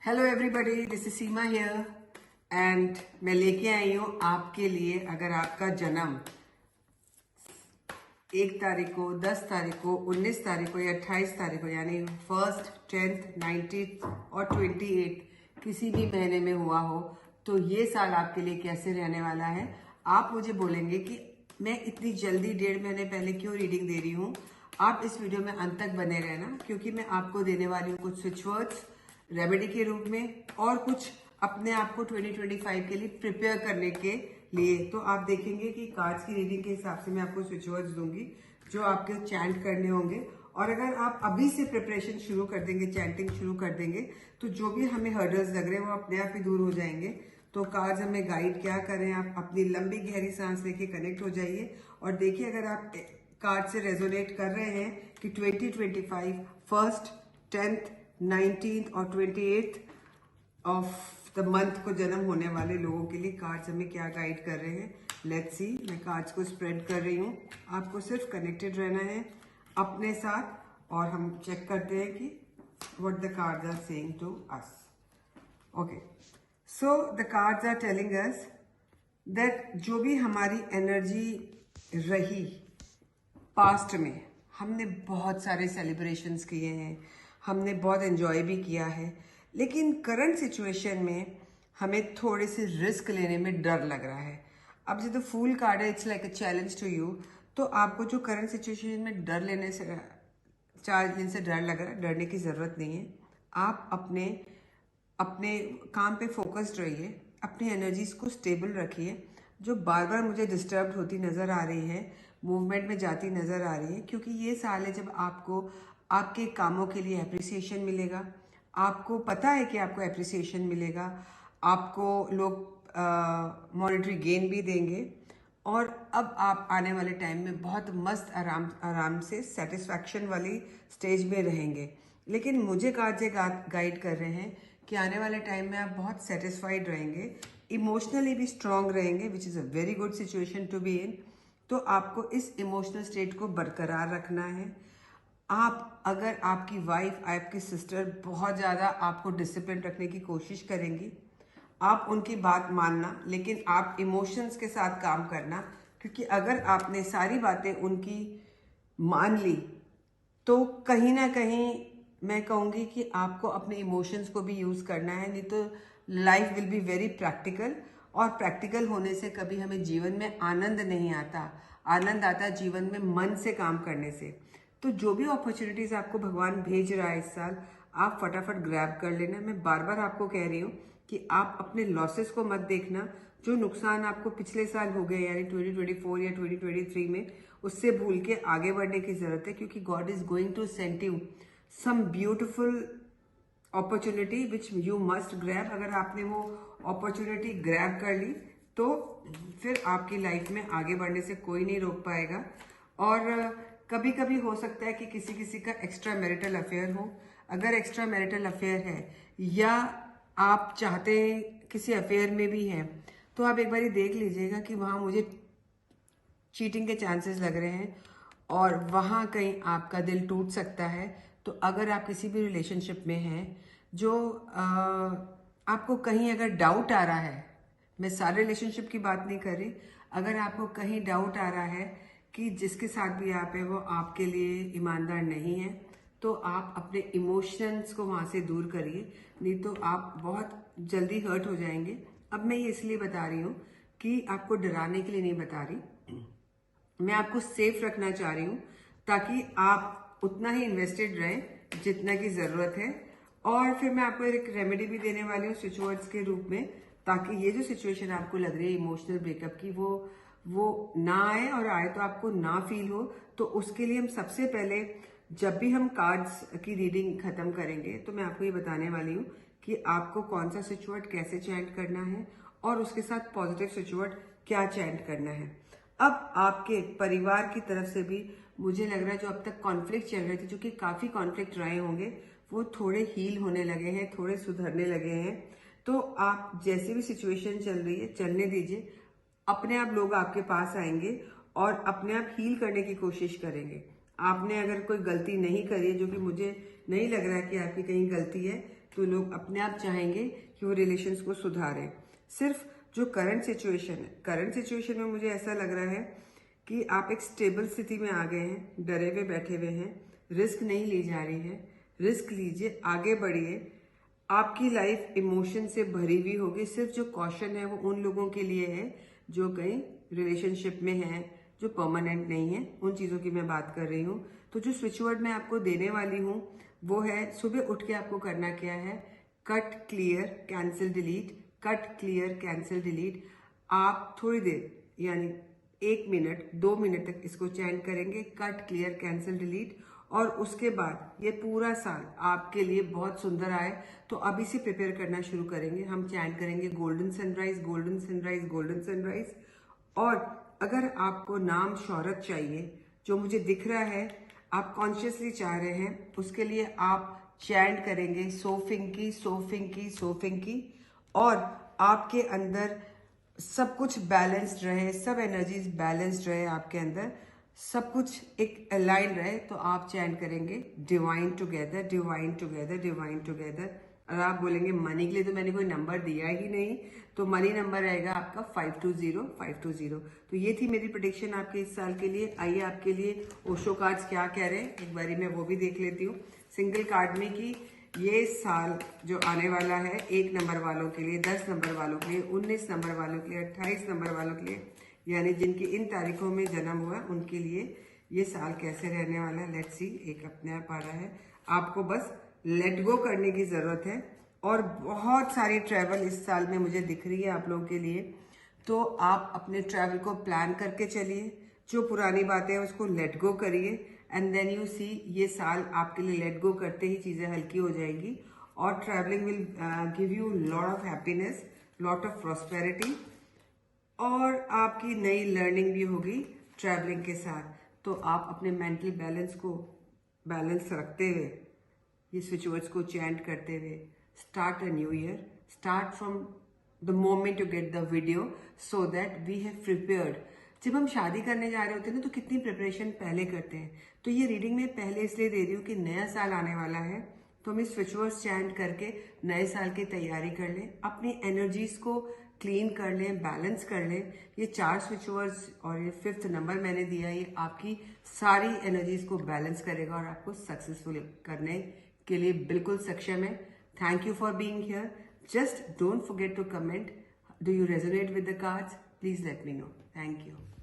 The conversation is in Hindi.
Hello everybody, this is Seema here and मैं लेके आई हूँ आपके लिए। अगर आपका जन्म 1 तारीख को, 10 तारीख को, 19 तारीख को या 28 तारीख को, यानी 1st, 10th, 19th और 28 किसी भी महीने में हुआ हो, तो ये साल आपके लिए कैसे रहने वाला है। आप मुझे बोलेंगे कि मैं इतनी जल्दी 1.5 महीने पहले क्यों रीडिंग दे रही हूँ। आप इस वीडियो में अंत तक बने रहना, क्योंकि मैं आपको देने वाली हूँ कुछ स्विच वर्ड्स रेमेडी के रूप में और कुछ अपने आप को 2025 के लिए प्रिपेयर करने के लिए। तो आप देखेंगे कि कार्ड्स की रीडिंग के हिसाब से मैं आपको स्विच वर्ड्स दूंगी जो आपके चैंट करने होंगे। और अगर आप अभी से प्रिपरेशन शुरू कर देंगे, चैंटिंग शुरू कर देंगे, तो जो भी हमें हर्डल्स लग रहे हैं वो अपने आप ही दूर हो जाएंगे। तो कार्ड्स हमें गाइड क्या करें, आप अपनी लंबी गहरी सांस लेके कनेक्ट हो जाइए और देखिए अगर आप कार्ड से रेजोनेट कर रहे हैं कि 2025 1st, 10th, 19th और 28th ऑफ द मंथ को जन्म होने वाले लोगों के लिए कार्ड्स हमें क्या गाइड कर रहे हैं। Let's see. मैं कार्ड्स को स्प्रेड कर रही हूँ, आपको सिर्फ कनेक्टेड रहना है अपने साथ और हम चेक करते हैं कि what the cards are saying to us. Okay, so the cards are telling us that जो भी हमारी एनर्जी रही पास्ट में, हमने बहुत सारे सेलिब्रेशंस किए हैं, हमने बहुत एंजॉय भी किया है, लेकिन करंट सिचुएशन में हमें थोड़े से रिस्क लेने में डर लग रहा है। अब जो फूल कार्ड है, it's like a challenge to you. तो आपको जो करंट सिचुएशन में डर लेने से, 4 दिन से डर लग रहा है, डरने की ज़रूरत नहीं है। आप अपने अपने काम पे फोकस्ड रहिए, अपनी एनर्जीज को स्टेबल रखिए। जो बार बार मुझे डिस्टर्ब होती नज़र आ रही है, मूवमेंट में जाती नज़र आ रही है, क्योंकि ये साल है जब आपको आपके कामों के लिए एप्रिसिएशन मिलेगा। आपको पता है कि आपको एप्रिसिएशन मिलेगा, आपको लोग मॉनेटरी गेन भी देंगे और अब आप आने वाले टाइम में बहुत मस्त आराम से सेटिस्फैक्शन वाली स्टेज में रहेंगे। लेकिन मुझे कार्ड से गाइड कर रहे हैं कि आने वाले टाइम में आप बहुत सेटिस्फाइड रहेंगे, इमोशनली भी स्ट्रांग रहेंगे, which is a very good situation to be in. तो आपको इस इमोशनल स्टेट को बरकरार रखना है। आप अगर आपकी वाइफ, आपकी सिस्टर बहुत ज़्यादा आपको डिसिप्लिन रखने की कोशिश करेंगी, आप उनकी बात मानना, लेकिन आप इमोशंस के साथ काम करना, क्योंकि अगर आपने सारी बातें उनकी मान ली तो कहीं ना कहीं मैं कहूँगी कि आपको अपने इमोशंस को भी यूज़ करना है, नहीं तो life will be very practical. और प्रैक्टिकल होने से कभी हमें जीवन में आनंद नहीं आता। आनंद आता जीवन में मन से काम करने से। तो जो भी अपॉर्चुनिटीज़ आपको भगवान भेज रहा है इस साल, आप फटाफट ग्रैब कर लेना। मैं बार बार आपको कह रही हूँ कि आप अपने लॉसेस को मत देखना। जो नुकसान आपको पिछले साल हो गए, यानी 2024 या 2023 में, उससे भूल के आगे बढ़ने की ज़रूरत है, क्योंकि God is going to send you some beautiful opportunity which you must grab. अगर आपने वो अपॉर्चुनिटी ग्रैब कर ली तो फिर आपकी लाइफ में आगे बढ़ने से कोई नहीं रोक पाएगा। और कभी कभी हो सकता है कि किसी किसी का एक्स्ट्रा मैरिटल अफेयर हो। अगर एक्स्ट्रा मैरिटल अफेयर है या आप चाहते हैं किसी अफेयर में भी हैं, तो आप एक बारी देख लीजिएगा कि वहाँ मुझे चीटिंग के चांसेस लग रहे हैं और वहाँ कहीं आपका दिल टूट सकता है। तो अगर आप किसी भी रिलेशनशिप में हैं जो आपको कहीं अगर डाउट आ रहा है, मैं सारे रिलेशनशिप की बात नहीं कर रही, अगर आपको कहीं डाउट आ रहा है कि जिसके साथ भी आप है वो आपके लिए ईमानदार नहीं है, तो आप अपने इमोशंस को वहाँ से दूर करिए, नहीं तो आप बहुत जल्दी हर्ट हो जाएंगे। अब मैं ये इसलिए बता रही हूँ कि आपको डराने के लिए नहीं बता रही, मैं आपको सेफ रखना चाह रही हूँ ताकि आप उतना ही इन्वेस्टेड रहें जितना की ज़रूरत है। और फिर मैं आपको एक रेमेडी भी देने वाली हूँ स्विच वर्ड्स के रूप में, ताकि ये जो सिचुएशन आपको लग रही है इमोशनल ब्रेकअप की, वो ना आए, और आए तो आपको ना फील हो। तो उसके लिए हम सबसे पहले, जब भी हम कार्ड्स की रीडिंग खत्म करेंगे, तो मैं आपको ये बताने वाली हूँ कि आपको कौन सा स्विच वर्ड कैसे चैंट करना है और उसके साथ पॉजिटिव स्विच वर्ड क्या चैंट करना है। अब आपके परिवार की तरफ से भी मुझे लग रहा है जो अब तक कॉन्फ्लिक्ट चल रहे थे, जो कि काफ़ी कॉन्फ्लिक्ट रहे होंगे, वो थोड़े हील होने लगे हैं, थोड़े सुधरने लगे हैं। तो आप जैसी भी सिचुएशन चल रही है चलने दीजिए, अपने आप लोग आपके पास आएंगे और अपने आप हील करने की कोशिश करेंगे। आपने अगर कोई गलती नहीं करी है, जो कि मुझे नहीं लग रहा है कि आपकी कहीं गलती है, तो लोग अपने आप चाहेंगे कि वो रिलेशंस को सुधारें। सिर्फ जो करंट सिचुएशन में मुझे ऐसा लग रहा है कि आप एक स्टेबल स्थिति में आ गए हैं, डरे हुए बैठे हुए हैं, रिस्क नहीं ली जा रही है। रिस्क लीजिए, आगे बढ़िए। आपकी लाइफ इमोशन से भरी हुई होगी। सिर्फ जो कॉशन है वो उन लोगों के लिए है जो कहीं रिलेशनशिप में है, जो परमानेंट नहीं है, उन चीज़ों की मैं बात कर रही हूँ। तो जो स्विच वर्ड मैं आपको देने वाली हूँ वो है, सुबह उठ के आपको करना क्या है, cut clear cancel delete, cut clear cancel delete. आप थोड़ी देर यानी 1 मिनट 2 मिनट तक इसको चैंट करेंगे, कट क्लियर कैंसिल डिलीट। और उसके बाद ये पूरा साल आपके लिए बहुत सुंदर आए, तो अभी से प्रिपेयर करना शुरू करेंगे। हम चैंट करेंगे golden sunrise, golden sunrise, golden sunrise. और अगर आपको नाम शोहरत चाहिए, जो मुझे दिख रहा है आप कॉन्शियसली चाह रहे हैं, उसके लिए आप चैंट करेंगे सो फिंकी, सो फिंकी, सो फिंकी। और आपके अंदर सब कुछ बैलेंस्ड रहे, सब एनर्जीज बैलेंस्ड रहे, आपके अंदर सब कुछ एक अलाइन रहे, तो आप चैंट करेंगे divine together, divine together, divine together. और आप बोलेंगे मनी के लिए तो मैंने कोई नंबर दिया ही नहीं, तो मनी नंबर रहेगा आपका 520 520। तो ये थी मेरी प्रेडिक्शन आपके इस साल के लिए। आइए आपके लिए ओशो कार्ड्स क्या कह रहे हैं, एक बारी मैं वो भी देख लेती हूँ सिंगल कार्ड में कि ये साल जो आने वाला है 1 नंबर वालों के लिए, 10 नंबर वालों के लिए, 19 नंबर वालों के लिए, 28 नंबर वालों के लिए, यानी जिनकी इन तारीखों में जन्म हुआ उनके लिए ये साल कैसे रहने वाला है। लेट्स सी, एक अपने आप आ रहा है। आपको बस लेट गो करने की जरूरत है। और बहुत सारी ट्रैवल इस साल में मुझे दिख रही है आप लोगों के लिए, तो आप अपने ट्रैवल को प्लान करके चलिए। जो पुरानी बातें हैं उसको लेट गो करिए, एंड देन यू सी ये साल आपके लिए लेट गो करते ही चीज़ें हल्की हो जाएगी। और travelling will give you lot of happiness, lot of prosperity, और आपकी नई लर्निंग भी होगी ट्रैवलिंग के साथ। तो आप अपने मेंटल बैलेंस को बैलेंस रखते हुए, ये स्विच वर्ड्स को चैंट करते हुए start a new year, start from the moment you get the video, so that we have prepared. जब हम शादी करने जा रहे होते हैं ना, तो कितनी प्रिपरेशन पहले करते हैं। तो ये रीडिंग मैं पहले इसलिए दे रही हूँ कि नया साल आने वाला है, तो हम इस स्विच वर्ड्स चैंट करके नए साल की तैयारी कर लें, अपनी एनर्जीज को क्लीन कर लें, बैलेंस कर लें। ये 4 स्विच वर्ड्स और ये 5th नंबर मैंने दिया, ये आपकी सारी एनर्जीज को बैलेंस करेगा और आपको सक्सेसफुल करने के लिए बिल्कुल सक्षम है। Thank you for being here. Just don't forget to comment, do you resonate with the cards? Please let me know. Thank you.